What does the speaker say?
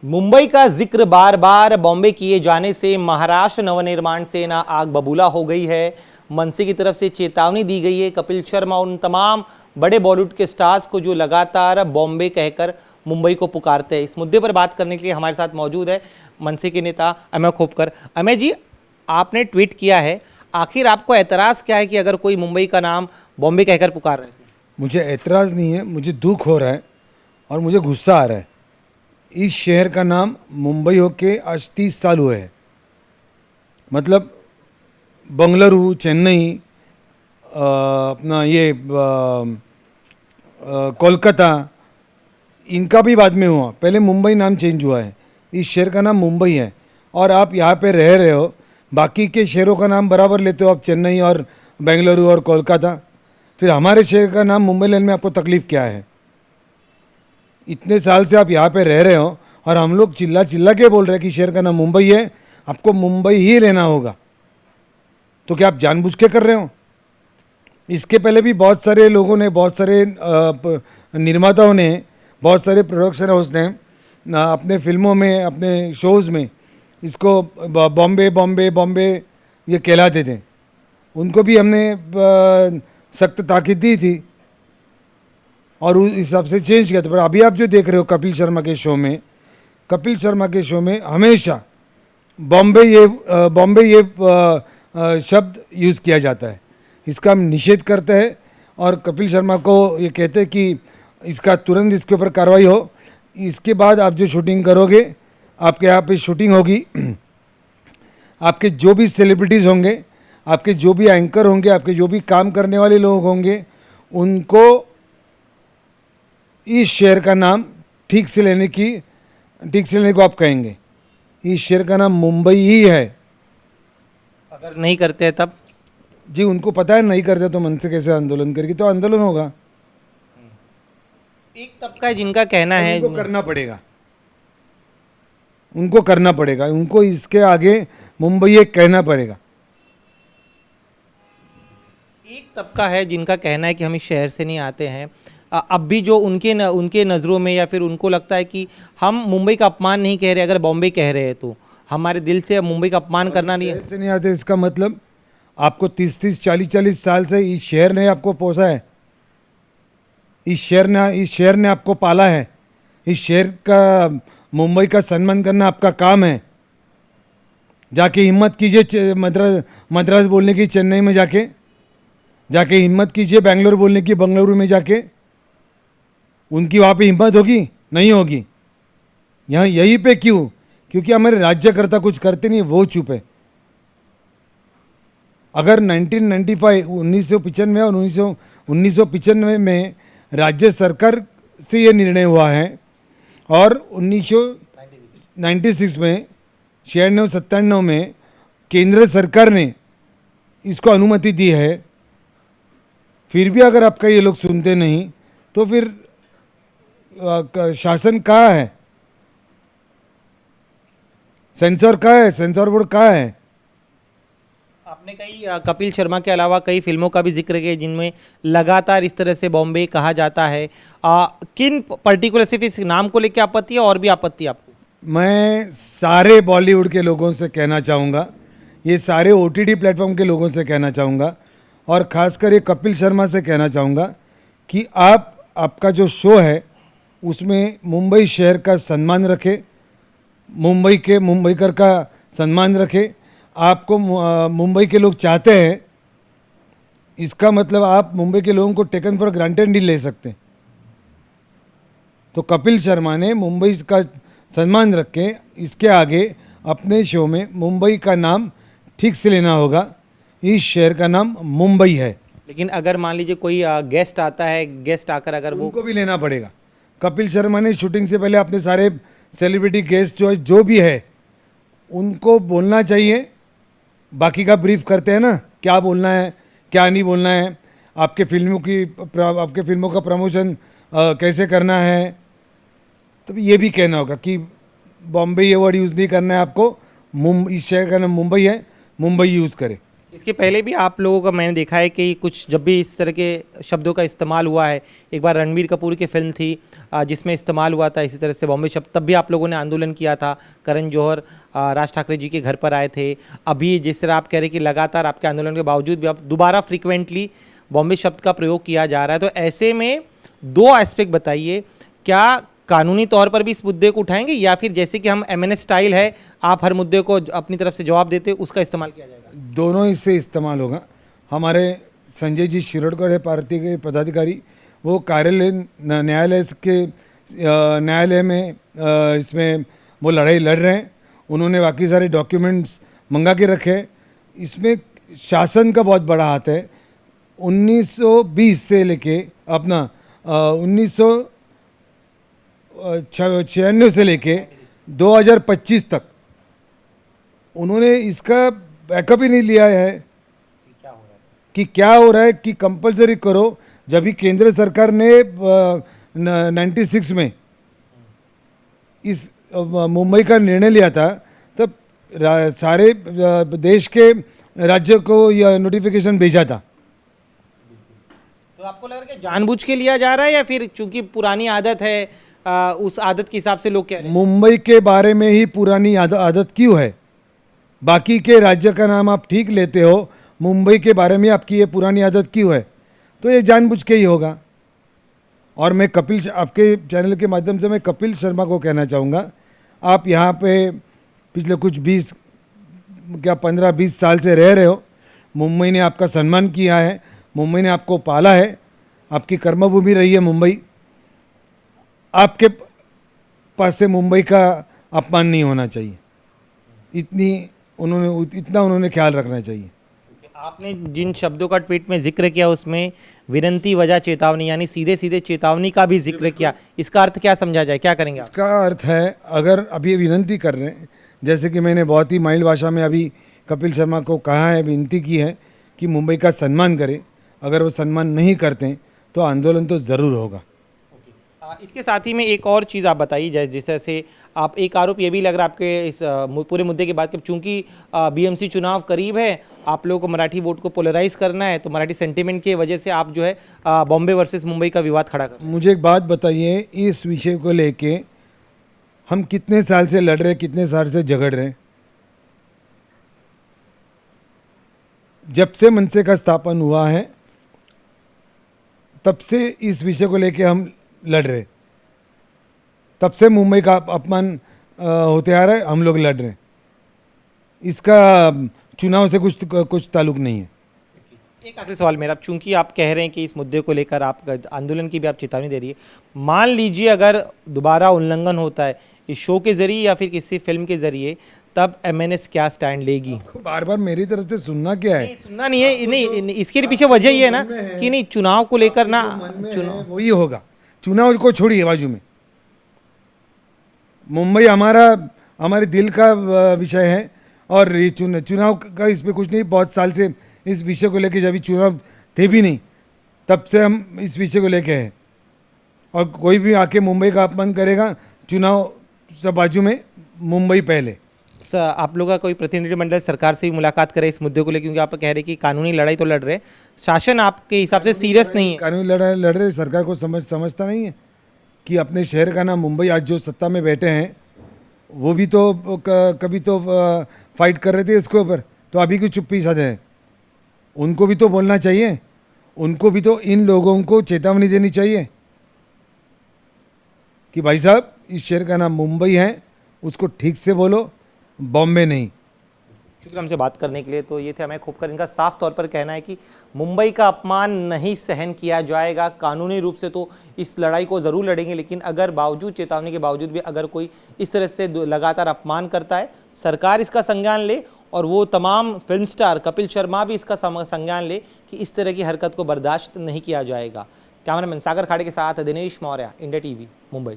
मुंबई का जिक्र बार बार बॉम्बे किए जाने से महाराष्ट्र नवनिर्माण सेना आग बबूला हो गई है। मनसे की तरफ से चेतावनी दी गई है कपिल शर्मा उन तमाम बड़े बॉलीवुड के स्टार्स को जो लगातार बॉम्बे कहकर मुंबई को पुकारते हैं। इस मुद्दे पर बात करने के लिए हमारे साथ मौजूद है मनसे के नेता अमेय खोपकर। अमेय जी, आपने ट्वीट किया है, आखिर आपको एतराज़ क्या है कि अगर कोई मुंबई का नाम बॉम्बे कहकर पुकार रहे हैं? मुझे एतराज़ नहीं है, मुझे दुख हो रहा है और मुझे गुस्सा आ रहा है। इस शहर का नाम मुंबई होके आज 30 साल हुए हैं। मतलब बंगलुरु, चेन्नई, अपना ये कोलकाता, इनका भी बाद में हुआ। पहले मुंबई नाम चेंज हुआ है। इस शहर का नाम मुंबई है और आप यहाँ पे रह रहे हो, बाकी के शहरों का नाम बराबर लेते हो आप, चेन्नई और बेंगलुरु और कोलकाता। फिर हमारे शहर का नाम मुंबई लेने में आपको तकलीफ़ क्या है? इतने साल से आप यहाँ पे रह रहे हो और हम लोग चिल्ला चिल्ला के बोल रहे हैं कि शहर का नाम मुंबई है, आपको मुंबई ही लेना होगा। तो क्या आप जानबूझ के कर रहे हो? इसके पहले भी बहुत सारे लोगों ने, बहुत सारे निर्माताओं ने, बहुत सारे प्रोडक्शन हाउस ने अपने फिल्मों में, अपने शोज़ में इसको बॉम्बे बॉम्बे बॉम्बे ये कहलाते थे। उनको भी हमने सख्त ताकीद दी थी और उस हिसाब से चेंज किया था। पर अभी आप जो देख रहे हो कपिल शर्मा के शो में, कपिल शर्मा के शो में हमेशा बॉम्बे ये शब्द यूज़ किया जाता है। इसका हम निषेध करते हैं और कपिल शर्मा को ये कहते हैं कि इसका तुरंत इसके ऊपर कार्रवाई हो। इसके बाद आप जो शूटिंग करोगे, आपके यहाँ पे शूटिंग होगी, आपके जो भी सेलिब्रिटीज़ होंगे, आपके जो भी एंकर होंगे, आपके जो भी काम करने वाले लोग होंगे, उनको इस शहर का नाम ठीक से लेने को आप कहेंगे। इस शहर का नाम मुंबई ही है। अगर नहीं करते हैं तब? जी, उनको पता है नहीं करते तो मन से कैसे आंदोलन करेगी, तो आंदोलन होगा। एक तबका है जिनका कहना है उनको करना पड़ेगा, उनको करना पड़ेगा, उनको इसके आगे मुंबई एक कहना पड़ेगा। एक तबका है जिनका कहना है कि हम इस शहर से नहीं आते हैं। अब भी जो उनके नज़रों में, या फिर उनको लगता है कि हम मुंबई का अपमान नहीं कह रहे, अगर बॉम्बे कह रहे हैं तो हमारे दिल से मुंबई का अपमान करना नहीं है। शहर से नहीं आते इसका मतलब आपको 30-30, 40-40 साल से इस शहर ने आपको पोसा है। इस शहर ने आपको पाला है। इस शहर का, मुंबई का सम्मान करना आपका काम है। जाके हिम्मत कीजिए मद्रास बोलने की, चेन्नई में जाके हिम्मत कीजिए बेंगलुरु बोलने की, बंगलुरु में जाके। उनकी वहाँ पे हिम्मत होगी? नहीं होगी। यहाँ यहीं पे क्यों? क्योंकि हमारे राज्यकर्ता कुछ करते नहीं, वो चुप है। अगर 1995 और 1995 में राज्य सरकार से ये निर्णय हुआ है और 1996 में, 96-97 में केंद्र सरकार ने इसको अनुमति दी है, फिर भी अगर आपका ये लोग सुनते नहीं तो फिर शासन कहाँ है? सेंसर कहाँ है? सेंसर बोर्ड कहाँ है? आपने कई कपिल शर्मा के अलावा कई फिल्मों का भी जिक्र किया जिनमें लगातार इस तरह से बॉम्बे कहा जाता है। किन पर्टिकुलर, सिर्फ इस नाम को लेकर आपत्ति है और भी आपत्ति आपको? मैं सारे बॉलीवुड के लोगों से कहना चाहूँगा, ये सारे OTT प्लेटफॉर्म के लोगों से कहना चाहूँगा और ख़ासकर ये कपिल शर्मा से कहना चाहूँगा कि आपका जो शो है उसमें मुंबई शहर का सम्मान रखे, मुंबईकर का सम्मान रखे। आपको मुंबई के लोग चाहते हैं, इसका मतलब आप मुंबई के लोगों को टेकन फॉर ग्रांटेड नहीं ले सकते। तो कपिल शर्मा ने मुंबई का सम्मान रख के इसके आगे अपने शो में मुंबई का नाम ठीक से लेना होगा। इस शहर का नाम मुंबई है। लेकिन अगर मान लीजिए कोई गेस्ट आता है, गेस्ट आकर अगर उनको भी लेना पड़ेगा। कपिल शर्मा ने शूटिंग से पहले अपने सारे सेलिब्रिटी गेस्ट जो भी है उनको बोलना चाहिए। बाकी का ब्रीफ करते हैं ना, क्या बोलना है क्या नहीं बोलना है, आपके फिल्मों का प्रमोशन कैसे करना है। तो ये भी कहना होगा कि बॉम्बे ये वर्ड यूज़ नहीं करना है आपको, इस शहर का नाम मुंबई है, मुंबई यूज़ करें। इसके पहले भी आप लोगों का मैंने देखा है कि कुछ जब भी इस तरह के शब्दों का इस्तेमाल हुआ है, एक बार रणबीर कपूर की फिल्म थी जिसमें इस्तेमाल हुआ था इसी तरह से बॉम्बे शब्द, तब भी आप लोगों ने आंदोलन किया था। करण जौहर राज ठाकरे जी के घर पर आए थे। अभी जिस तरह आप कह रहे हैं कि लगातार आपके आंदोलन के बावजूद भी अब दोबारा फ्रिक्वेंटली बॉम्बे शब्द का प्रयोग किया जा रहा है, तो ऐसे में दो एस्पेक्ट बताइए, क्या कानूनी तौर पर भी इस मुद्दे को उठाएंगे या फिर जैसे कि हम एमएनएस स्टाइल है, आप हर मुद्दे को अपनी तरफ से जवाब देते उसका इस्तेमाल किया जाएगा? दोनों इससे इस्तेमाल होगा। हमारे संजय जी शिरोडकर है पार्टी के पदाधिकारी, वो कार्यालय न्यायालय में इसमें वो लड़ाई लड़ रहे हैं। उन्होंने बाकी सारे डॉक्यूमेंट्स मंगा के रखे हैं। इसमें शासन का बहुत बड़ा हाथ है। 1920 से लेके अपना 1996 से लेके 2025 तक उन्होंने इसका बैकअप ही नहीं लिया है कि क्या हो रहा है कि कंपलसरी करो। जब भी केंद्र सरकार ने 96 में इस मुंबई का निर्णय लिया था, तब सारे देश के राज्य को यह नोटिफिकेशन भेजा था। तो आपको लग रहा है कि जानबूझ के लिया जा रहा है या फिर चूंकि पुरानी आदत है उस आदत के हिसाब से लोग कह रहे हैं? मुंबई के बारे में ही पुरानी आदत क्यों है? बाकी के राज्य का नाम आप ठीक लेते हो, मुंबई के बारे में आपकी ये पुरानी आदत क्यों है? तो ये जानबूझ के ही होगा। और मैं आपके चैनल के माध्यम से मैं कपिल शर्मा को कहना चाहूँगा, आप यहाँ पे पिछले कुछ 15-20 साल से रह रहे हो। मुंबई ने आपका सम्मान किया है, मुंबई ने आपको पाला है, आपकी कर्मभूमि रही है मुंबई। आपके पास से मुंबई का अपमान नहीं होना चाहिए, इतना उन्होंने ख्याल रखना चाहिए। आपने जिन शब्दों का ट्वीट में जिक्र किया उसमें विनंती वजह चेतावनी यानी सीधे सीधे चेतावनी का भी जिक्र किया, इसका अर्थ क्या समझा जाए, क्या करेंगे आप? इसका अर्थ है, अगर अभी विनंती कर रहे हैं, जैसे कि मैंने बहुत ही माइल्ड भाषा में अभी कपिल शर्मा को कहा है, विनती की है कि मुंबई का सम्मान करें। अगर वो सम्मान नहीं करते तो आंदोलन तो ज़रूर होगा। इसके साथ ही में एक और चीज़ आप बताइए, जैसे से आप एक आरोप ये भी लग रहा है आपके इस पूरे मुद्दे के बाद कि चूंकि बीएमसी चुनाव करीब है, आप लोगों को मराठी वोट को पोलराइज करना है, तो मराठी सेंटिमेंट की वजह से आप जो है बॉम्बे वर्सेस मुंबई का विवाद खड़ा कर। मुझे एक बात बताइए, इस विषय को लेके हम कितने साल से लड़ रहे, कितने साल से झगड़ रहे? जब से मनसे का स्थापन हुआ है तब से इस विषय को लेके हम लड़ रहे। तब से मुंबई का अपमान होते आ रहा है, हम लोग लड़ रहे। इसका चुनाव से कुछ ताल्लुक नहीं है। एक आखिरी सवाल मेरा, चूंकि आप कह रहे हैं कि इस मुद्दे को लेकर आप आंदोलन की भी आप चेतावनी दे रही है, मान लीजिए अगर दोबारा उल्लंघन होता है इस शो के जरिए या फिर किसी फिल्म के जरिए, तब एमएनएस क्या स्टैंड लेगी? बार बार मेरी तरफ से सुनना क्या है? सुनना नहीं है, नहीं इसके पीछे वजह ये है ना कि नहीं चुनाव को लेकर ना, चुनाव वही होगा। चुनाव को छोड़िए बाजू में, मुंबई हमारे दिल का विषय है और ये चुनाव का इसमें कुछ नहीं। बहुत साल से इस विषय को लेके, जब चुनाव थे भी नहीं तब से हम इस विषय को लेके हैं। और कोई भी आके मुंबई का अपमान करेगा, चुनाव सब बाजू में, मुंबई पहले। आप लोग का कोई प्रतिनिधिमंडल सरकार से भी मुलाकात करे इस मुद्दे को लेकर, क्योंकि आप कह रहे हैं कि कानूनी लड़ाई तो लड़ रहे, शासन आपके हिसाब से सीरियस नहीं है? कानूनी लड़ाई लड़ रहे, सरकार को समझता नहीं है कि अपने शहर का नाम मुंबई, आज जो सत्ता में बैठे हैं वो भी तो कभी तो फाइट कर रहे थे इसके ऊपर, तो अभी की चुप्पी साधे हैं। उनको भी तो बोलना चाहिए, उनको भी तो इन लोगों को चेतावनी देनी चाहिए कि भाई साहब इस शहर का नाम मुंबई है, उसको ठीक से बोलो, बॉम्बे नहीं। शुक्रिया हमसे बात करने के लिए। तो ये थे अमेय खोपकर, इनका साफ तौर पर कहना है कि मुंबई का अपमान नहीं सहन किया जाएगा। कानूनी रूप से तो इस लड़ाई को ज़रूर लड़ेंगे, लेकिन अगर बावजूद चेतावनी के बावजूद भी अगर कोई इस तरह से लगातार अपमान करता है, सरकार इसका संज्ञान ले और वो तमाम फिल्म स्टार कपिल शर्मा भी इसका संज्ञान ले कि इस तरह की हरकत को बर्दाश्त नहीं किया जाएगा। कैमरामैन सागर खाड़े के साथ दिनेश मौर्य, इंडिया टीवी, मुंबई।